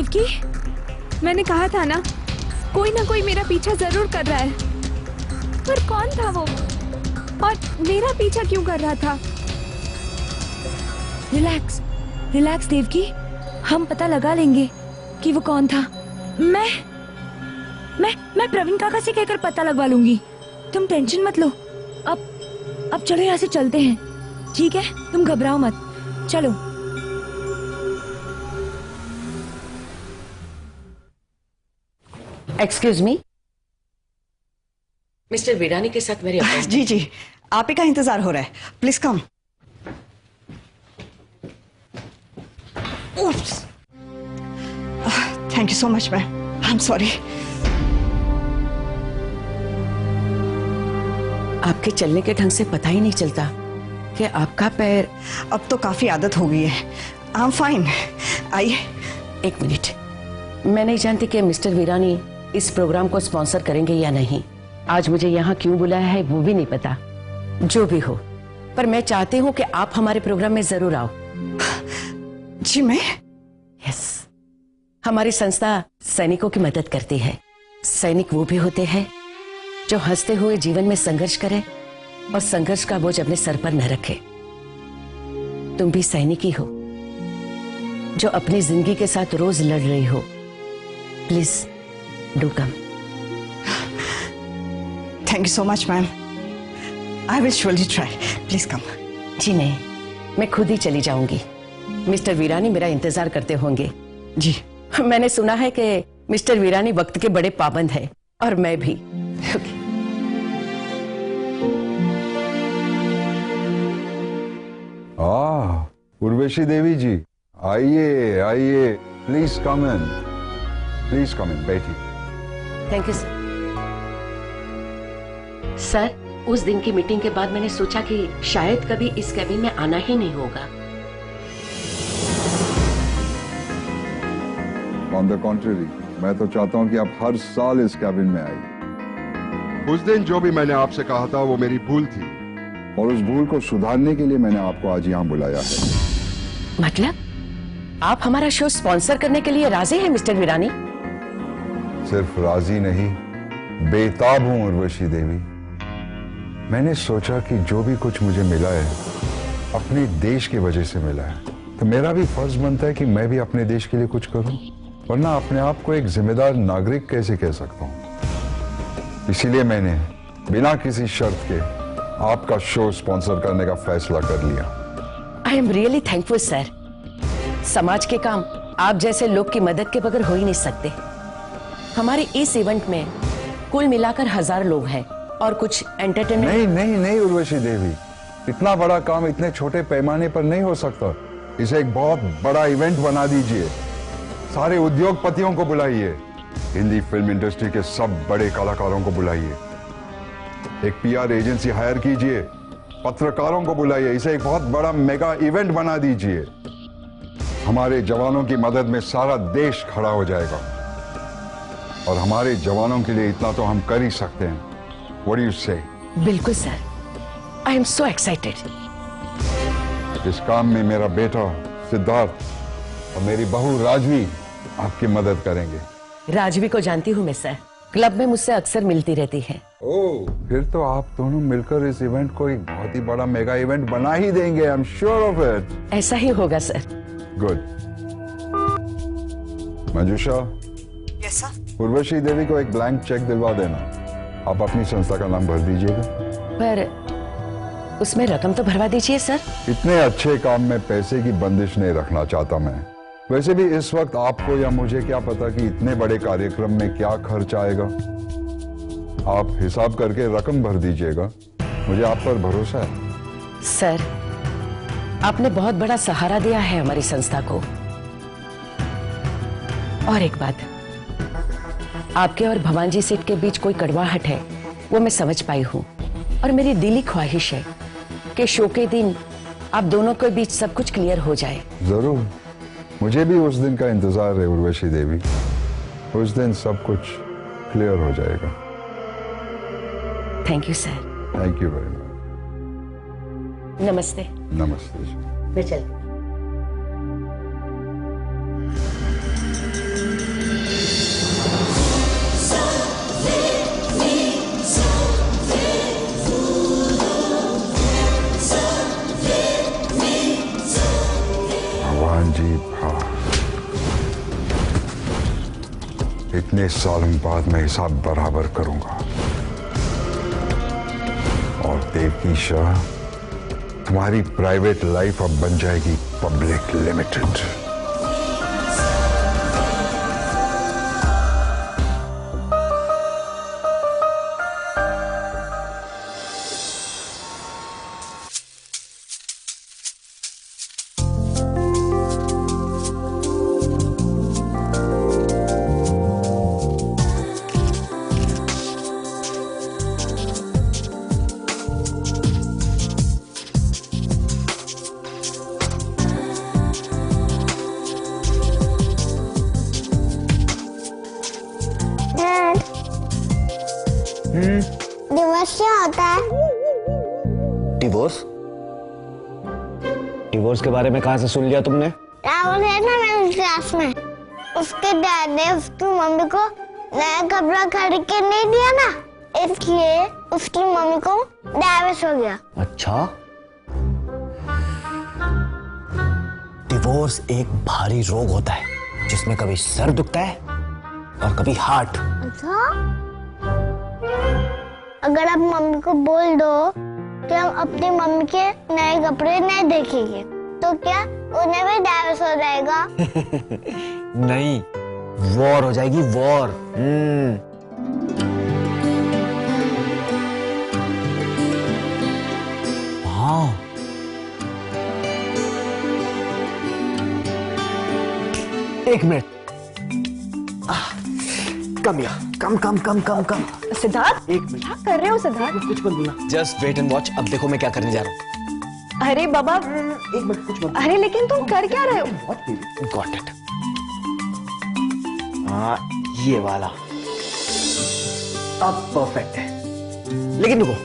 देवकी, मैंने कहा था ना कोई मेरा पीछा जरूर कर रहा है। पर कौन था वो और मेरा पीछा क्यों कर रहा था? रिलैक्स रिलैक्स देवकी, हम पता लगा लेंगे कि वो कौन था। मैं प्रवीण काका से कहकर पता लगवा लूंगी, तुम टेंशन मत लो। अब चलो यहाँ से चलते हैं, ठीक है? तुम घबराओ मत, चलो। एक्सक्यूज मी, मिस्टर वीरानी के साथ मेरे जी जी, आप ही का इंतजार हो रहा है, please come. Thank you so much ma'am, I am sorry. आपके चलने के ढंग से पता ही नहीं चलता कि आपका पैर। अब तो काफी आदत हो गई है, आई एम फाइन। आइए। एक मिनट, मैं नहीं जानती कि मिस्टर वीरानी इस प्रोग्राम को स्पॉन्सर करेंगे या नहीं। आज मुझे यहाँ क्यों बुलाया है वो भी नहीं पता। जो भी हो, पर मैं चाहती हूँ कि आप हमारे प्रोग्राम में जरूर आओ। जी मैं? यस, हमारी संस्था सैनिकों की मदद करती है। सैनिक वो भी होते हैं जो हंसते हुए जीवन में संघर्ष करे और संघर्ष का बोझ अपने सर पर न रखे। तुम भी सैनिक ही हो जो अपनी जिंदगी के साथ रोज लड़ रही हो। Please do come. Thank you so much ma'am, I will surely try, please come. जी नहीं, मैं खुद ही चली जाऊंगी। मिस्टर वीरानी मेरा इंतजार करते होंगे। जी। मैंने सुना है कि मिस्टर वीरानी वक्त के बड़े पाबंद हैं और मैं भी। उर्वशी देवी जी, आइए आइए, please come in, please come इन, बैठिए। Thank you sir. सर, उस दिन की मीटिंग के बाद मैंने सोचा कि शायद कभी इस कैबिन में आना ही नहीं होगा। ऑन द कॉन्ट्ररी, मैं तो चाहता हूं कि आप हर साल इस कैबिन में आइए। उस दिन जो भी मैंने आपसे कहा था वो मेरी भूल थी, और उस भूल को सुधारने के लिए मैंने आपको आज यहाँ बुलाया है। मतलब आप हमारा शो स्पॉन्सर करने के लिए राजी हैं मिस्टर वीरानी? सिर्फ राजी नहीं, बेताब हूं उर्वशी देवी। मैंने सोचा कि जो भी कुछ मुझे मिला है अपने देश की वजह से मिला है, तो मेरा भी फर्ज बनता है कि मैं भी अपने देश के लिए कुछ करूं, वरना अपने आप को एक जिम्मेदार नागरिक कैसे कह सकता हूं। इसीलिए मैंने बिना किसी शर्त के आपका शो स्पॉन्सर करने का फैसला कर लिया। I am really thankful sir. समाज के काम आप जैसे लोग की मदद के बगैर हो ही नहीं सकते। हमारे इस इवेंट में कुल मिलाकर 1000 लोग हैं और कुछ एंटरटेनमेंट। नहीं नहीं नहीं उर्वशी देवी, इतना बड़ा काम इतने छोटे पैमाने पर नहीं हो सकता। इसे एक बहुत बड़ा इवेंट बना दीजिए। सारे उद्योगपतियों को बुलाइए, हिंदी फिल्म इंडस्ट्री के सब बड़े कलाकारों को बुलाइए, एक पीआर एजेंसी हायर कीजिए, पत्रकारों को बुलाइए, इसे एक बहुत बड़ा मेगा इवेंट बना दीजिए। हमारे जवानों की मदद में सारा देश खड़ा हो जाएगा, और हमारे जवानों के लिए इतना तो हम कर ही सकते हैं। What do you say? बिल्कुल sir, I am so excited. इस काम में मेरा बेटा सिद्धार्थ और मेरी बहू राजवी आपकी मदद करेंगे। राजवी को जानती हूँ मैं सर, क्लब में मुझसे अक्सर मिलती रहती है। ओह, फिर तो आप दोनों मिलकर इस इवेंट को एक बहुत ही बड़ा मेगा इवेंट बना ही देंगे। I am sure of it. ऐसा ही होगा sir. Good. Manjusha. Yes sir. Urvashi Devi को एक ब्लैंक चेक दिलवा देना, आप अपनी संस्था का नाम भर दीजिएगा। पर उसमें रकम तो भरवा दीजिए सर। इतने अच्छे काम में पैसे की बंदिश नहीं रखना चाहता मैं। वैसे भी इस वक्त आपको या मुझे क्या पता कि इतने बड़े कार्यक्रम में क्या खर्च आएगा। आप हिसाब करके रकम भर दीजिएगा, मुझे आप पर भरोसा है। सर, आपने बहुत बड़ा सहारा दिया है हमारी संस्था को। और एक बात, आपके और भवानजी सेठ के बीच कोई कड़वाहट है वो मैं समझ पाई हूँ, और मेरी दिली ख्वाहिश है कि शो के दिन आप दोनों के बीच सब कुछ क्लियर हो जाए। जरूर, मुझे भी उस दिन का इंतजार है उर्वशी देवी। उस दिन सब कुछ क्लियर हो जाएगा। Thank you sir. Thank you very much. नमस्ते। नमस्ते जी। मैं चलती। इतने सालों बाद मैं हिसाब बराबर करूंगा। और देवकी शाह, तुम्हारी प्राइवेट लाइफ अब बन जाएगी पब्लिक लिमिटेड। डिवोर्स क्या होता है? डिवोर्स? डिवोर्स के बारे में कहां से सुन लिया तुमने? राहुल है ना मेरी क्लास में, उसके डैड ने उसकी मम्मी को नया कपड़ा खरीद के नहीं दिया ना, इसलिए उसकी मम्मी को डाइवोर्स हो गया। अच्छा, डिवोर्स एक भारी रोग होता है जिसमें कभी सर दुखता है और कभी हार्ट। अच्छा, अगर आप मम्मी को बोल दो कि हम अपनी मम्मी के नए कपड़े नहीं देखेंगे, तो क्या उन्हें भी डाइवोर्स हो जाएगा? नहीं, वॉर हो जाएगी, वॉर। हाँ, एक मिनट, कम या कम कम कम कम कम। सिद्धार्थ, एक मिनट, क्या कर रहे हो सिद्धार्थ? कुछ मत बोलना, जस्ट वेट एंड वॉच। अब देखो मैं क्या करने जा रहा हूँ। अरे बाबा, एक मिनट, कुछ मत। अरे लेकिन तुम कर क्या रहे हो? Got it. हाँ, ये वाला अब परफेक्ट है। लेकिन रुको,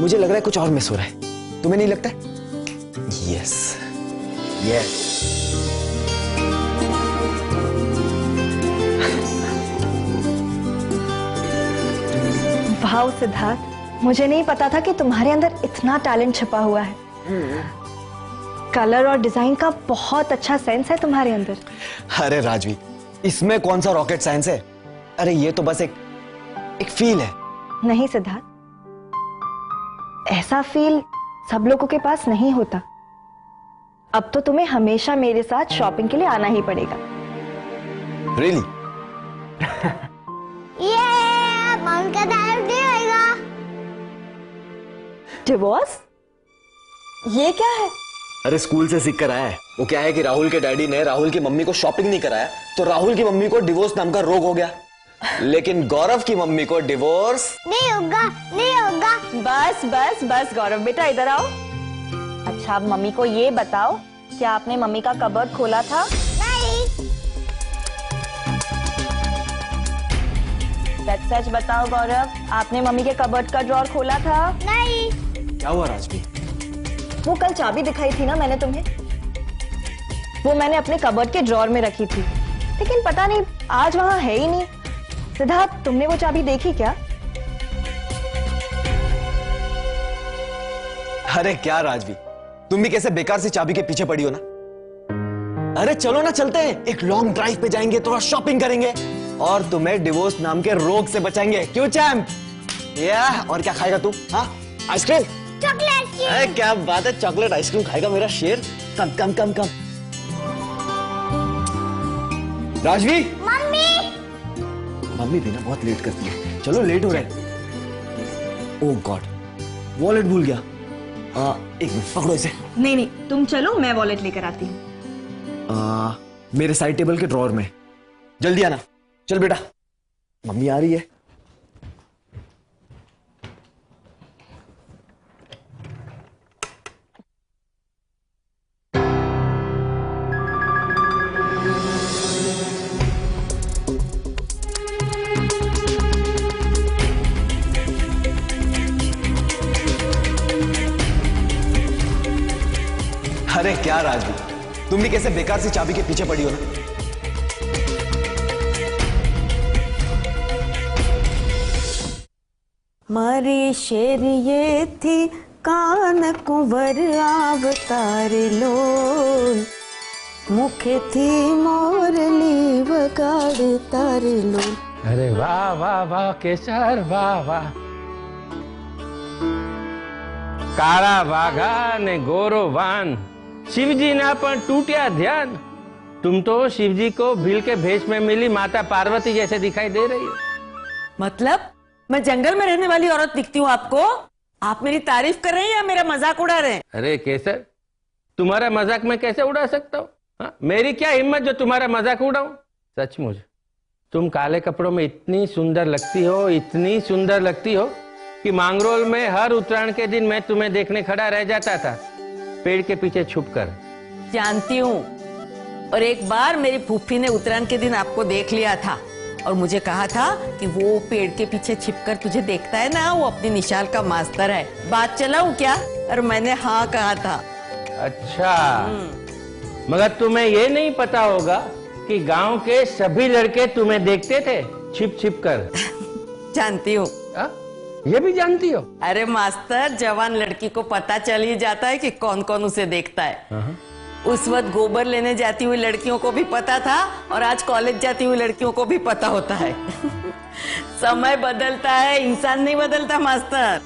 मुझे लग रहा है कुछ और मिस हो रहा है। तुम्हें नहीं लगता? Yes yes. वाह सिद्धार्थ, मुझे नहीं पता था कि तुम्हारे अंदर इतना टैलेंट छिपा हुआ है। कलर और डिजाइन का बहुत अच्छा सेंस है तुम्हारे अंदर। अरे राजवी, इसमें कौन सा रॉकेट साइंस है? अरे ये तो बस एक फील है। नहीं सिद्धार्थ, ऐसा फील सब लोगों के पास नहीं होता। अब तो तुम्हें हमेशा मेरे साथ शॉपिंग के लिए आना ही पड़ेगा। रियली? ये मम्मी का डाइवोर्स नहीं होएगा। डिवोर्स? ये क्या है? अरे स्कूल से सीख कर आया है। वो क्या है कि राहुल के डैडी ने राहुल की मम्मी को शॉपिंग नहीं कराया, तो राहुल की मम्मी को डिवोर्स नाम का रोग हो गया। लेकिन गौरव की मम्मी को डिवोर्स नहीं होगा, नहीं होगा। बस बस बस गौरव बेटा, इधर आओ। अच्छा, अब मम्मी को ये बताओ, क्या आपने मम्मी का कबर्ड खोला था? नहीं। सच सच बताओ गौरव, आपने मम्मी के कबर्ड का ड्रॉर खोला था? नहीं। क्या हुआ राजवी? वो कल चाबी दिखाई थी ना मैंने तुम्हें, वो मैंने अपने कबर्ड के ड्रॉर में रखी थी, लेकिन पता नहीं आज वहां है ही नहीं। सिद्धार्थ, तुमने वो चाबी देखी क्या? अरे क्या राजवी, तुम भी कैसे बेकार से चाबी के पीछे पड़ी हो ना। अरे चलो ना, चलते हैं, एक लॉन्ग ड्राइव पे जाएंगे, थोड़ा शॉपिंग करेंगे और तुम्हें डिवोर्स नाम के रोग से बचाएंगे। क्यों चैंप? या और क्या खाएगा तू? हाँ, आइसक्रीम? चॉकलेट। अरे क्या बात है, चॉकलेट आइसक्रीम खाएगा मेरा शेर। कम कम कम कम। राजवी, मम्मी भी ना बहुत लेट करती है। चलो, लेट हो रहा है। ओह गॉड, वॉलेट भूल गया। एक मिनट, पकड़ो इसे। नहीं नहीं, तुम चलो, मैं वॉलेट लेकर आती हूँ। मेरे साइड टेबल के ड्रॉर में। जल्दी आना। चल बेटा, मम्मी आ रही है। अरे क्या राजवी, तुम भी कैसे बेकार सी चाबी के पीछे पड़ी हो ना। मारे शेर ये थी कान कुंवर अवतार लो, मुखेથી મોરલી વગાડતા રે લો. અરે વાહ વાહ વાહ કેસર વાહ વાહ. કાળા વાઘા ને ગોરો વાન, शिवजी ना पण टूटिया ध्यान. तुम तो शिवजी को भील के भेष में मिली माता पार्वती जैसे दिखाई दे रही हो. मतलब मैं जंगल में रहने वाली औरत दिखती हूँ आपको? आप मेरी तारीफ कर रहे हैं या मेरा मजाक उड़ा रहे हैं? अरे केसर, तुम्हारा मजाक मैं कैसे उड़ा सकता हूँ? मेरी क्या हिम्मत जो तुम्हारा मजाक उड़ाऊं? सचमुच तुम काले कपड़ों में इतनी सुंदर लगती हो, इतनी सुंदर लगती हो कि मांगरोल में हर उत्तरायण के दिन मैं तुम्हें देखने खड़ा रह जाता था, पेड़ के पीछे छुपकर. जानती हूँ. और एक बार मेरी फूफी ने उत्तरायण के दिन आपको देख लिया था और मुझे कहा था कि वो पेड़ के पीछे छिपकर तुझे देखता है ना, वो अपनी निशाल का मास्टर है. बात चलाऊं क्या? और मैंने हाँ कहा था. अच्छा, मगर तुम्हें ये नहीं पता होगा कि गांव के सभी लड़के तुम्हें देखते थे छिप छिप कर. जानती हूँ. ये भी जानती हो? अरे मास्टर, जवान लड़की को पता चल ही जाता है कि कौन कौन उसे देखता है. उस वक्त गोबर लेने जाती हुई लड़कियों को भी पता था और आज कॉलेज जाती हुई लड़कियों को भी पता होता है. समय बदलता है, इंसान नहीं बदलता मास्टर.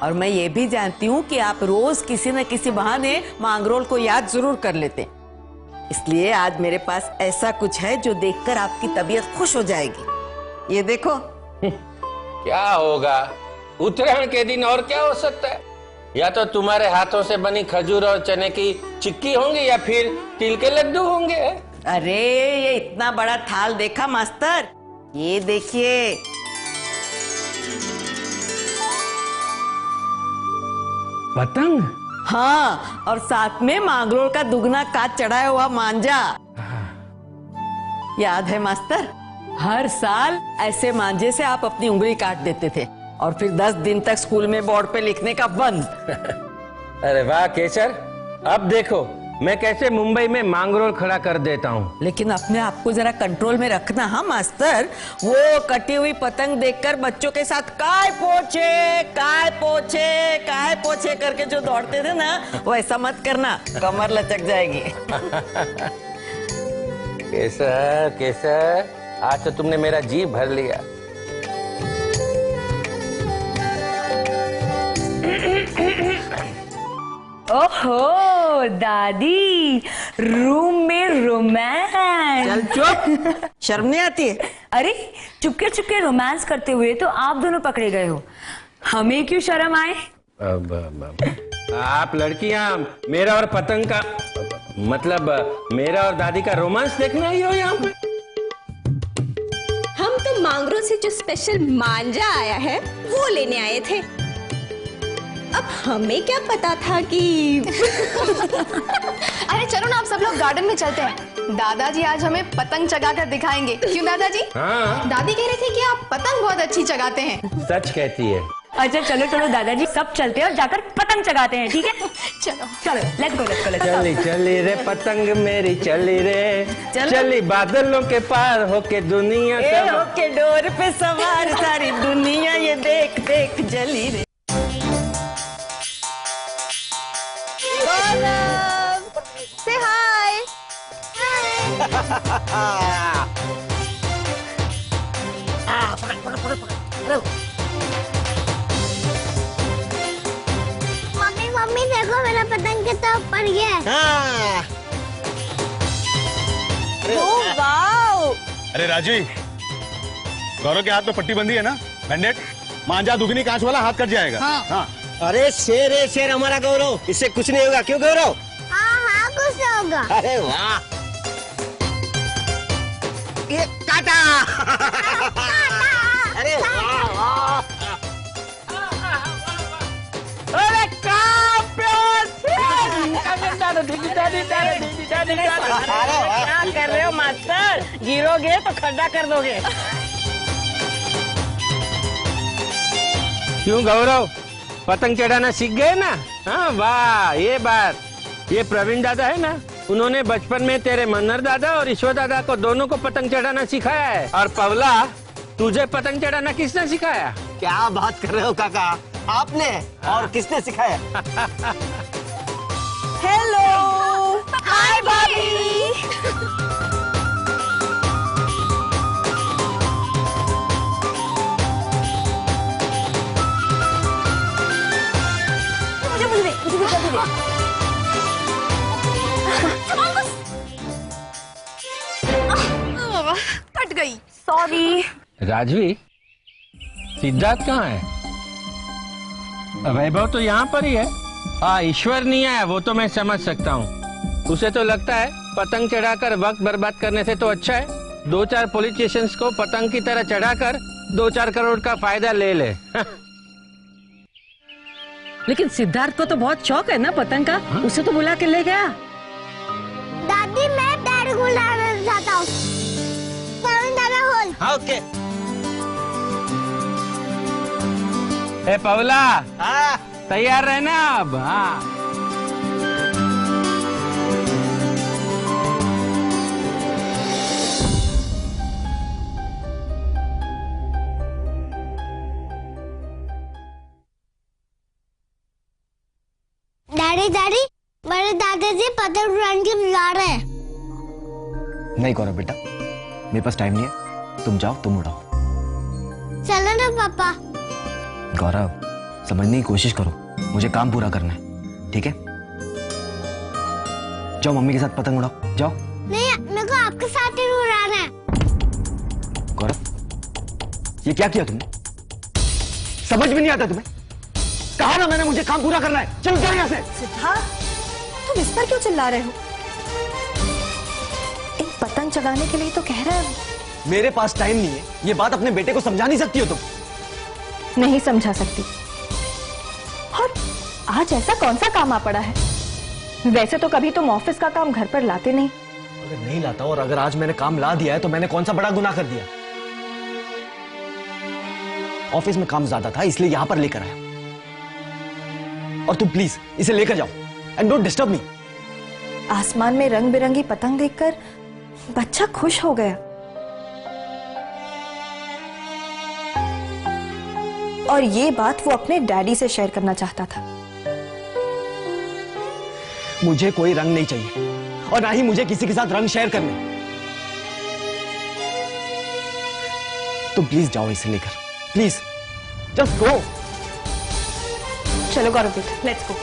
और मैं ये भी जानती हूँ कि आप रोज किसी न किसी बहाने मांगरोल को याद जरूर कर लेते. इसलिए आज मेरे पास ऐसा कुछ है जो देखकर आपकी तबीयत खुश हो जाएगी. ये देखो. क्या होगा उत्तरायण के दिन, और क्या हो सकता है? या तो तुम्हारे हाथों से बनी खजूर और चने की चिक्की होंगी या फिर तिल के लड्डू होंगे. अरे ये इतना बड़ा थाल देखा मास्टर? ये देखिए. पतंग? हाँ, और साथ में मांगरोल का दुगना काट चढ़ाया हुआ मांझा. याद है मास्टर? हर साल ऐसे मांझे से आप अपनी उंगली काट देते थे और फिर 10 दिन तक स्कूल में बोर्ड पे लिखने का बंद. अरे वाह केसर, अब देखो मैं कैसे मुंबई में मांगरोल खड़ा कर देता हूँ. लेकिन अपने आप को जरा कंट्रोल में रखना. हाँ मास्टर, वो कटी हुई पतंग देखकर बच्चों के साथ काय पोछे काय पोछे काय पोछे करके जो दौड़ते थे ना, वो ऐसा मत करना, कमर लचक जाएगी. केसर केसर, आज तो तुमने मेरा जी भर लिया. ओहो दादी, रूम में रोमांस. चल चुप. शर्म नहीं आती है? अरे चुपके चुपके रोमांस करते हुए तो आप दोनों पकड़े गए हो, हमें क्यों शर्म आए? आप लड़कियां मेरा और पतंग का, मतलब मेरा और दादी का रोमांस देखने आई हो यहाँ? हम तो मांगरोल से जो स्पेशल मांझा आया है वो लेने आए थे. अब हमें क्या पता था कि अरे चलो ना, आप सब लोग गार्डन में चलते हैं. दादाजी आज हमें पतंग चगा कर दिखाएंगे. क्यों दादाजी? हाँ. दादी कह रही थी कि आप पतंग बहुत अच्छी चगाते हैं. सच कहती है. अच्छा चलो चलो दादाजी, सब चलते हैं और जाकर पतंग चगाते हैं. ठीक है? चलो चलो, लेट्स गो. चली चली रे पतंग मेरी चली रे, चली बादलों के पार होके दुनिया होके डोर पे सवार, सारी दुनिया ये देख देख जली रे. Say hi. मम्मी मम्मी देखो, मेरा पतंग कितना ऊपर गया है. Oh wow. अरे राजी, गौरव के हाथ में पट्टी बंदी है ना, बैंडेड. मांझा दुगनी कांच वाला हाथ कट जाएगा. हाँ. अरे शेर है शेर हमारा गौरव, इससे कुछ नहीं होगा. क्यों गौरव? हाँ हाँ, कुछ होगा. अरे वाह. ये काटा. अरे वाह वाह. अरे क्या कर रहे हो मास्टर? गिरोगे तो खड्डा कर दोगे. क्यों गौरव, पतंग चढ़ाना सीख गए ना? हाँ वाह, ये बात. ये प्रवीण दादा है ना, उन्होंने बचपन में तेरे मन्नर दादा और ईश्वर दादा को दोनों को पतंग चढ़ाना सिखाया है. और पवला, तुझे पतंग चढ़ाना किसने सिखाया? क्या बात कर रहे हो काका, आपने? और किसने सिखाया? हेलो. हाय भाभी. कट गई, सॉरी। राजवी, सिद्धार्थ कहाँ है? वैभव तो यहाँ पर ही है। हाँ, ईश्वर नहीं आया वो तो मैं समझ सकता हूँ। उसे तो लगता है पतंग चढ़ाकर वक्त बर्बाद करने से तो अच्छा है 2-4 पुलिस स्टेशन को पतंग की तरह चढ़ाकर 2-4 करोड़ का फायदा ले ले। लेकिन सिद्धार्थ को तो बहुत शौक है ना पतंग का। उसे तो बुला के ले गया। दादी मैं डैडी को लाना चाहता हूँ। हाँ, ओके। ए पवला, हाँ, तैयार रहना अब। हाँ, डैडी डैडी मेरे दादाजी पतंग उड़ाने के लिए बुला रहे हैं। नहीं गौरव बेटा, मेरे पास टाइम नहीं है। तुम जाओ, तुम उड़ाओ। चलो ना पापा। गौरव, समझने की कोशिश करो, मुझे काम पूरा करना है, ठीक है? जाओ मम्मी के साथ पतंग उड़ाओ, जाओ। नहीं, मेरे को आपके साथ ही उड़ाना है। गौरव, ये क्या किया तुमने? समझ भी नहीं आता तुम्हें? कहा ना मैंने, मुझे काम पूरा करना है। चल जाओ यहाँ से। सिद्धार्थ, तुम इस पर क्यों चिल्ला रहे हो? एक पतंग चगाने के लिए तो कह रहा है। मेरे पास टाइम नहीं है। ये बात अपने बेटे को समझा नहीं सकती हो तुम? नहीं समझा सकती। और आज ऐसा कौन सा काम आ पड़ा है? वैसे तो कभी तुम ऑफिस का काम घर पर लाते नहीं। अगर नहीं लाता और अगर आज मैंने काम ला दिया है तो मैंने कौन सा बड़ा गुनाह कर दिया? ऑफिस में काम ज्यादा था इसलिए यहां पर लेकर आया। और तुम प्लीज इसे लेकर जाओ एंड डोंट डिस्टर्ब मी। आसमान में रंग बिरंगी पतंग देखकर बच्चा खुश हो गया और ये बात वो अपने डैडी से शेयर करना चाहता था। मुझे कोई रंग नहीं चाहिए और ना ही मुझे किसी के साथ रंग शेयर करने। तुम प्लीज जाओ इसे लेकर, प्लीज जस्ट गो। चलो गौरव बेटा, लेट्स गो।